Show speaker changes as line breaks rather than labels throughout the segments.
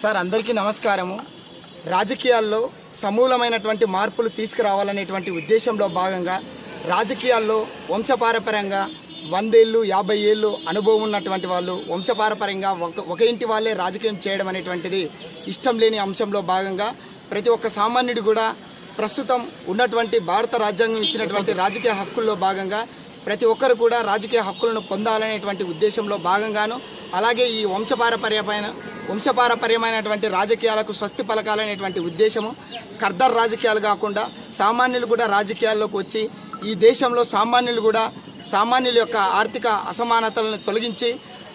Sir అందరికీ నమస్కారము. రాజకీయాల్లో సమూలమైనటువంటి మార్పులు తీసుకురావాలనేటువంటి ఉద్దేశంలో భాగంగా రాజకీయాల్లో వంశపారపర్యంగా 100 ఏళ్ళు 50 ఏళ్ళు అనుభవం ఉన్నటువంటి వాళ్ళు వంశపారపర్యంగా ఒక ఇంటి వాళ్ళే రాజకీయం చేయడం అనేటువంటిది ఇష్టం లేని అంశంలో భాగంగా ప్రతి ఒక్క సామాన్యుడు కూడా ప్రస్తుతం ఉన్నటువంటి భారత రాజ్యాంగం ఇచ్చినటువంటి రాజకీయ హక్కుల్లో భాగంగా ప్రతి ఒక్కరు కూడా రాజకీయ హక్కులను పొందాలనేటువంటి ఉద్దేశంలో భాగంగాను అలాగే ఈ వంశపారపర్యమైనటువంటి రాజకీయాలకు స్వస్తి పలకాలనేటువంటి ఉద్దేశము ఖర్దర్ రాజకీయాలు కాకుండా సామాన్యులు కూడా రాజకీయాల్లోకి వచ్చి ఈ దేశంలో సామాన్యుల యొక్క ఆర్థిక అసమానతలను తొలగించి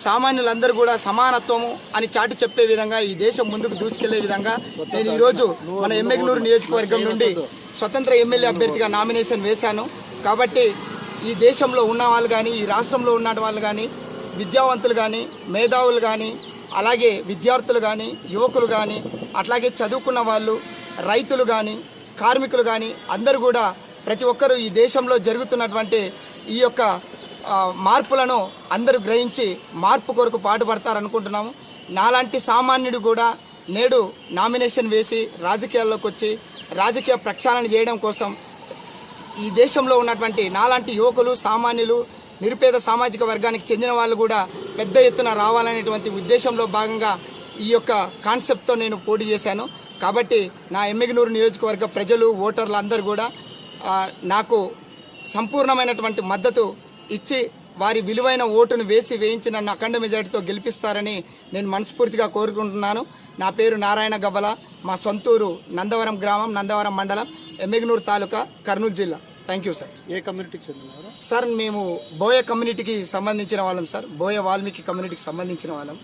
సామాన్యులందరూ కూడా సమానత్వము అని చాటి చెప్పే విధంగా ఈ దేశం ముందుకు దూసుకెళ్లే విధంగా నేను ఈరోజు మన ఎమ్మెగ్నూరు నియోజకవర్గం నుండి స్వతంత్ర ఎమ్మెల్యే అభ్యర్థిగా నామినేషన్ వేశాను. కాబట్టి ఈ దేశంలో ఉన్న వాళ్ళు కానీ ఈ రాష్ట్రంలో ఉన్న వాళ్ళు కానీ విద్యావంతులు కానీ మేధావులు కానీ అలాగే విద్యార్థులు కానీ యువకులు కానీ అట్లాగే చదువుకున్న వాళ్ళు రైతులు కానీ కార్మికులు కానీ అందరూ కూడా ప్రతి ఒక్కరూ ఈ దేశంలో జరుగుతున్నటువంటి ఈ యొక్క మార్పులను అందరూ గ్రహించి మార్పు కొరకు పాటుపడతారనుకుంటున్నాము. నాలాంటి సామాన్యుడు కూడా నేడు నామినేషన్ వేసి రాజకీయాల్లోకి వచ్చి రాజకీయ ప్రక్షాళన చేయడం కోసం ఈ దేశంలో ఉన్నటువంటి నాలాంటి యువకులు సామాన్యులు నిరుపేద సామాజిక వర్గానికి చెందిన వాళ్ళు కూడా పెద్ద ఎత్తున రావాలనేటువంటి ఉద్దేశంలో భాగంగా ఈ యొక్క కాన్సెప్ట్తో నేను పోటీ చేశాను. కాబట్టి నా ఎమ్మెగ్నూరు నియోజకవర్గ ప్రజలు ఓటర్లు అందరూ కూడా నాకు సంపూర్ణమైనటువంటి మద్దతు ఇచ్చి వారి విలువైన ఓటును వేయించి నన్ను అఖండ మెజారిటీతో గెలిపిస్తారని నేను మనస్ఫూర్తిగా కోరుకుంటున్నాను. నా పేరు నారాయణ గవ్వల. మా సొంతూరు నందవరం గ్రామం, నందవరం మండలం, ఎమ్మెగ్నూరు తాలూకా, కర్నూలు జిల్లా. Thank you sir.
ఏ కమ్యూనిటీకి చెందినవారు?
సార్ మేము బోయ కమ్యూనిటీకి సంబంధించిన వాళ్ళం సార్. బోయ వాల్మీకి కమ్యూనిటీకి సంబంధించిన వాళ్ళం.